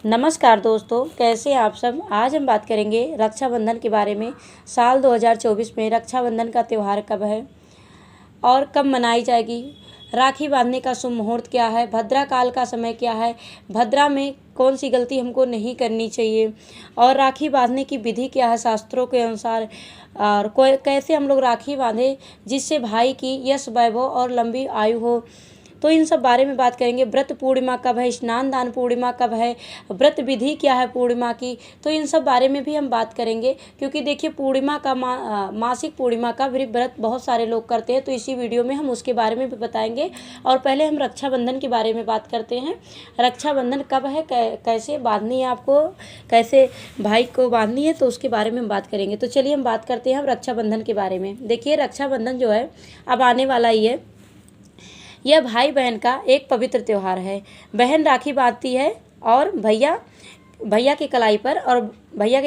नमस्कार दोस्तों, कैसे हैं आप सब। आज हम बात करेंगे रक्षाबंधन के बारे में। साल 2024 में रक्षाबंधन का त्यौहार कब है और कब मनाई जाएगी। राखी बांधने का शुभ मुहूर्त क्या है, भद्रा काल का समय क्या है, भद्रा में कौन सी गलती हमको नहीं करनी चाहिए और राखी बांधने की विधि क्या है शास्त्रों के अनुसार, और कैसे हम लोग राखी बांधे जिससे भाई की यश वैभव और लंबी आयु हो। तो इन सब बारे में बात करेंगे। व्रत पूर्णिमा कब है, स्नान दान पूर्णिमा कब है, व्रत विधि क्या है पूर्णिमा की, तो इन सब बारे में भी हम बात करेंगे। क्योंकि देखिए पूर्णिमा का मासिक पूर्णिमा का भी व्रत बहुत सारे लोग करते हैं, तो इसी वीडियो में हम उसके बारे में भी बताएंगे। और पहले हम रक्षाबंधन के बारे में बात करते हैं। रक्षाबंधन कब है, कैसे बांधनी है आपको, कैसे भाई को बांधनी है, तो उसके बारे में हम बात करेंगे। तो चलिए हम बात करते हैं हम रक्षाबंधन के बारे में। देखिए रक्षाबंधन जो है अब आने वाला ही है। यह भाई बहन का एक पवित्र त्यौहार है। बहन राखी बांधती है और भैया की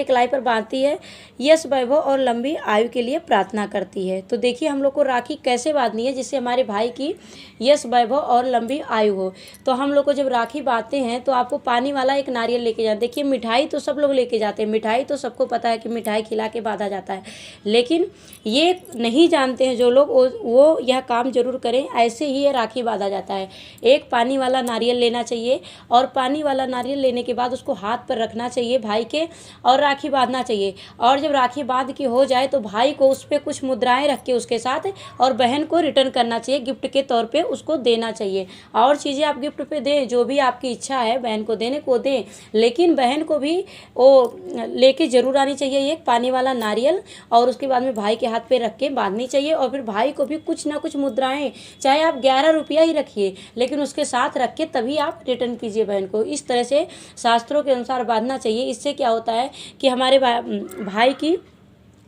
कलाई पर बांधती है, यश वैभव और लंबी आयु के लिए प्रार्थना करती है। तो देखिए हम लोग को राखी कैसे बांधनी है जिससे हमारे भाई की यश वैभव और लंबी आयु हो। तो हम लोग को जब राखी बांधते हैं तो आपको पानी वाला एक नारियल लेके जाना। देखिए मिठाई तो सब लोग लेके जाते हैं, मिठाई तो सबको पता है कि मिठाई खिला के बांधा जाता है, लेकिन ये नहीं जानते हैं जो लोग वो यह काम जरूर करें। ऐसे ही ये राखी बांधा जाता है। एक पानी वाला नारियल लेना चाहिए और पानी वाला नारियल लेने के बाद उसको हाथ पर रखना चाहिए भाई के, और राखी बांधना चाहिए। और जब राखी बांध की हो जाए तो भाई को उस पर कुछ मुद्राएं रख के उसके साथ, और बहन को रिटर्न करना चाहिए, गिफ्ट के तौर पे उसको देना चाहिए। और चीज़ें आप गिफ्ट पे दें, जो भी आपकी इच्छा है बहन को देने को दें, लेकिन बहन को भी वो लेके जरूर आनी चाहिए एक पानी वाला नारियल, और उसके बाद में भाई के हाथ पे रख के बांधनी चाहिए। और फिर भाई को भी कुछ ना कुछ मुद्राएं, चाहे आप 11 रुपया ही रखिए, लेकिन उसके साथ रख के तभी आप रिटर्न कीजिए बहन को। इस तरह से शास्त्रों के अनुसार बांधना चाहिए। इससे क्या होता है कि हमारे भाई की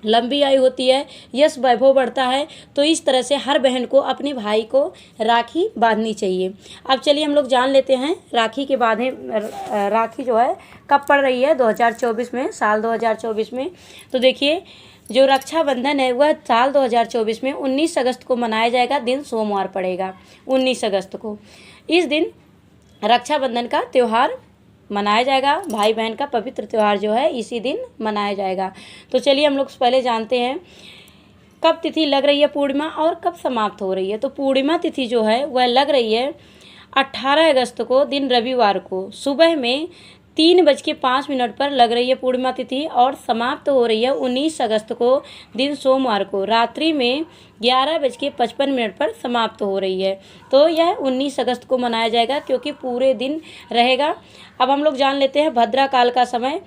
लंबी आयु होती है, यश वैभव बढ़ता है। तो इस तरह से हर बहन को अपने भाई को राखी बांधनी चाहिए। अब चलिए हम लोग जान लेते हैं राखी के बाद राखी जो है कब पड़ रही है 2024 में, साल 2024 में। तो देखिए जो रक्षाबंधन है वह साल 2024 में 19 अगस्त को मनाया जाएगा। दिन सोमवार पड़ेगा 19 अगस्त को। इस दिन रक्षाबंधन का त्यौहार मनाया जाएगा। भाई बहन का पवित्र त्यौहार जो है इसी दिन मनाया जाएगा। तो चलिए हम लोग पहले जानते हैं कब तिथि लग रही है पूर्णिमा और कब समाप्त हो रही है। तो पूर्णिमा तिथि जो है वह लग रही है 18 अगस्त को, दिन रविवार को, सुबह में 3:05 पर लग रही है पूर्णिमा तिथि, और समाप्त हो रही है 19 अगस्त को, दिन सोमवार को, रात्रि में 11:55 पर समाप्त हो रही है। तो यह 19 अगस्त को मनाया जाएगा क्योंकि पूरे दिन रहेगा। अब हम लोग जान लेते हैं भद्रा काल का समय।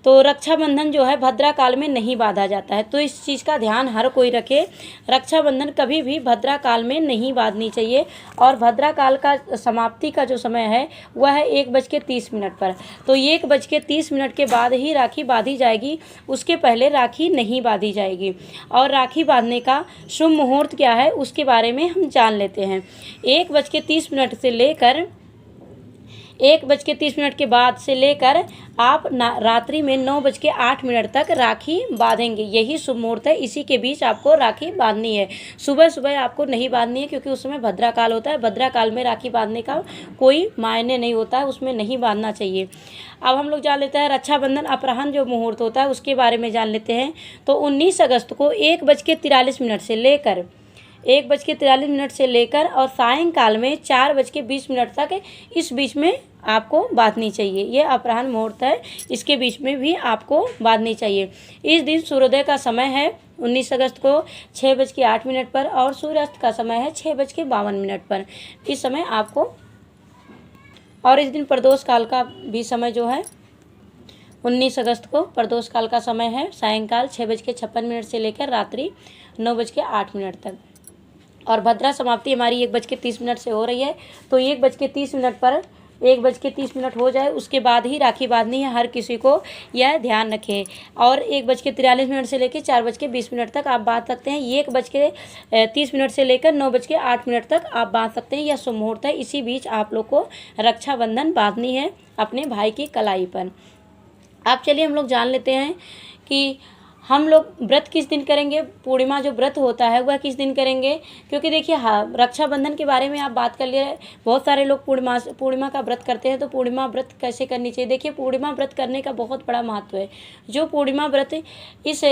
तो रक्षाबंधन जो है भद्रा काल में नहीं बांधा जाता है, तो इस चीज़ का ध्यान हर कोई रखे। रक्षाबंधन कभी भी भद्रा काल में नहीं बांधनी चाहिए। और भद्रा काल का समाप्ति का जो समय है वह है 1:30 पर। तो 1:30 के बाद ही राखी बांधी जाएगी, उसके पहले राखी नहीं बांधी जाएगी। और राखी बांधने का शुभ मुहूर्त क्या है उसके बारे में हम जान लेते हैं। 1:30 से लेकर 1:30 के बाद से लेकर आप रात्रि में 9:08 तक राखी बांधेंगे। यही शुभ मुहूर्त है, इसी के बीच आपको राखी बांधनी है। सुबह सुबह आपको नहीं बांधनी है क्योंकि उस समय भद्रा काल होता है। भद्रा काल में राखी बांधने का कोई मायने नहीं होता है, उसमें नहीं बांधना चाहिए। अब हम लोग जान लेते हैं रक्षाबंधन अपराह्न जो मुहूर्त होता है उसके बारे में जान लेते हैं। तो 19 अगस्त को 1:43 से लेकर 1:43 से लेकर और सायंकाल में 4:20 तक, इस बीच में आपको बांधनी चाहिए। ये अपराह्न मुहूर्त है, इसके बीच में भी आपको बांधनी चाहिए। इस दिन सूर्योदय का समय है 19 अगस्त को 6:08 पर, और सूर्यास्त का समय है 6:52 पर। इस समय आपको, और इस दिन प्रदोष काल का भी समय जो है 19 अगस्त को प्रदोष काल का समय है सायंकाल 6:56 से लेकर रात्रि 9:08 तक। और भद्रा समाप्ति हमारी 1:30 से हो रही है। तो 1:30 पर 1:30 हो जाए उसके बाद ही राखी बांधनी है, हर किसी को यह ध्यान रखें। और 1:43 से लेकर 4:20 तक आप बांध सकते हैं। 1:30 से लेकर 9:08 तक आप बांध सकते हैं। यह शुभ मुहूर्त है, इसी बीच आप लोग को रक्षाबंधन बांधनी है अपने भाई की कलाई पर। अब चलिए हम लोग जान लेते हैं कि हम लोग व्रत किस दिन करेंगे, पूर्णिमा जो व्रत होता है वह किस दिन करेंगे, क्योंकि देखिए रक्षाबंधन के बारे में आप बात कर लिए, बहुत सारे लोग पूर्णिमा का व्रत करते हैं। तो पूर्णिमा व्रत कैसे करनी चाहिए, देखिए पूर्णिमा व्रत करने का बहुत बड़ा महत्व है। जो पूर्णिमा व्रत इस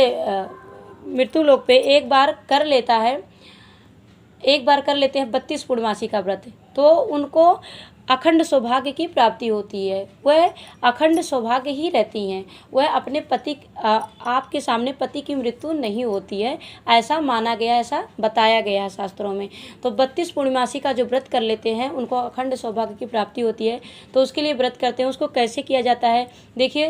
मृत्यु लोक पे एक बार कर लेते हैं 32 पूर्णमासी का व्रत, तो उनको अखंड सौभाग्य की प्राप्ति होती है, वह अखंड सौभाग्य ही रहती हैं, वह अपने पति आपके सामने पति की मृत्यु नहीं होती है, ऐसा माना गया, ऐसा बताया गया है शास्त्रों में। तो 32 पूर्णमासी का जो व्रत कर लेते हैं उनको अखंड सौभाग्य की प्राप्ति होती है। तो उसके लिए व्रत करते हैं। उसको कैसे किया जाता है, देखिए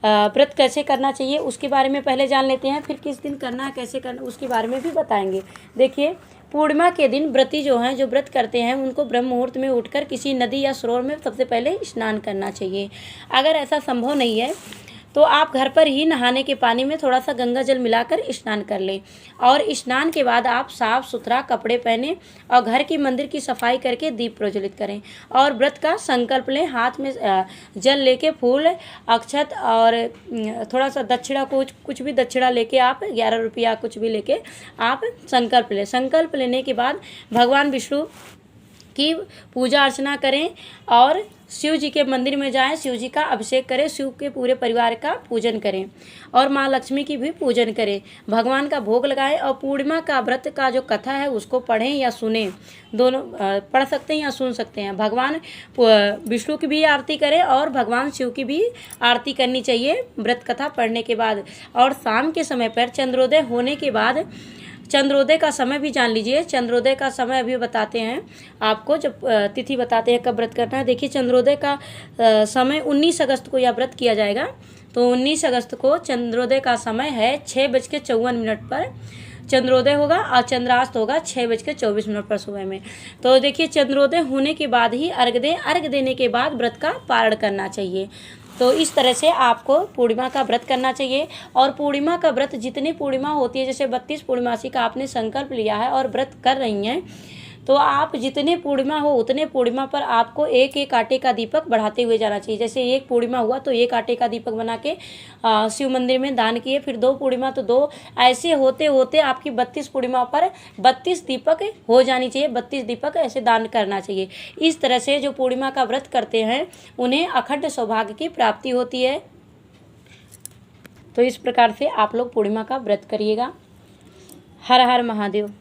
व्रत कैसे करना चाहिए उसके बारे में पहले जान लेते हैं, फिर किस दिन करना है, कैसे करना उसके बारे में भी बताएंगे। देखिए पूर्णिमा के दिन व्रती जो हैं, जो व्रत करते हैं, उनको ब्रह्म मुहूर्त में उठकर किसी नदी या सरोवर में सबसे पहले स्नान करना चाहिए। अगर ऐसा संभव नहीं है तो आप घर पर ही नहाने के पानी में थोड़ा सा गंगा जल मिलाकर स्नान कर लें, और स्नान के बाद आप साफ सुथरा कपड़े पहने और घर की मंदिर की सफाई करके दीप प्रज्वलित करें और व्रत का संकल्प लें। हाथ में जल लेके, फूल, अक्षत और थोड़ा सा दक्षिणा, कुछ भी दक्षिणा लेके आप 11 रुपया कुछ भी लेके आप संकल्प लें। संकल्प लेने के बाद भगवान विष्णु की पूजा अर्चना करें और शिव जी के मंदिर में जाएं, शिव जी का अभिषेक करें, शिव के पूरे परिवार का पूजन करें और माँ लक्ष्मी की भी पूजन करें, भगवान का भोग लगाएं और पूर्णिमा का व्रत का जो कथा है उसको पढ़ें या सुनें, दोनों पढ़ सकते हैं या सुन सकते हैं। भगवान विष्णु की भी आरती करें और भगवान शिव की भी आरती करनी चाहिए व्रत कथा पढ़ने के बाद। और शाम के समय पर चंद्रोदय होने के बाद, चंद्रोदय का समय भी जान लीजिए। चंद्रोदय का समय अभी बताते हैं आपको, जब तिथि बताते हैं कब व्रत करना है। देखिए चंद्रोदय का समय 19 अगस्त को यह व्रत किया जाएगा। तो 19 अगस्त को चंद्रोदय का समय है 6:54 पर चंद्रोदय होगा और चंद्रास्त होगा 6:24 पर सुबह में। तो देखिए चंद्रोदय होने के बाद ही अर्घ दें, अर्घ देने के बाद व्रत का पारण करना चाहिए। तो इस तरह से आपको पूर्णिमा का व्रत करना चाहिए। और पूर्णिमा का व्रत जितनी पूर्णिमा होती है, जैसे 32 पूर्णिमासी का आपने संकल्प लिया है और व्रत कर रही हैं, तो आप जितने पूर्णिमा हो उतने पूर्णिमा पर आपको एक एक आटे का दीपक बढ़ाते हुए जाना चाहिए। जैसे एक पूर्णिमा हुआ तो एक आटे का दीपक बना के शिव मंदिर में दान किए, फिर 2 पूर्णिमा तो 2, ऐसे होते होते आपकी 32 पूर्णिमा पर 32 दीपक हो जानी चाहिए, 32 दीपक ऐसे दान करना चाहिए। इस तरह से जो पूर्णिमा का व्रत करते हैं उन्हें अखंड सौभाग्य की प्राप्ति होती है। तो इस प्रकार से आप लोग पूर्णिमा का व्रत करिएगा। हर हर महादेव।